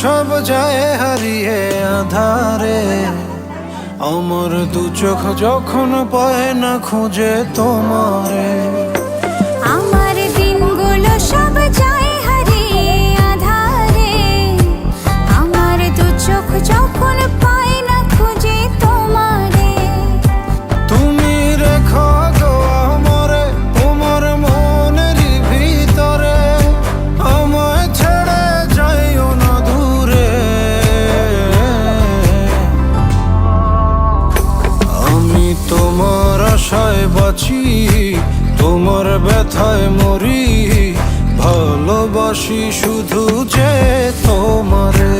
সব যায় হারিয়ে আধারে, আমার দু চোখ যখন পায় না খুঁজে তোমারে। আমার দিনগুলো সব যায় হারিয়ে আধারে, আমার দু চোখ যখন পায় না খুঁজে তোমারে। তুমি রেখো গো আমারে তোমার মনেরই ভিতরে, আমায় ছেড়ে যাইও না দূরে। আমি তোমার আশায় বাঁচি, তোমার ব্যথায় মরি, ভালোবাসি শুধু যে তোমারে।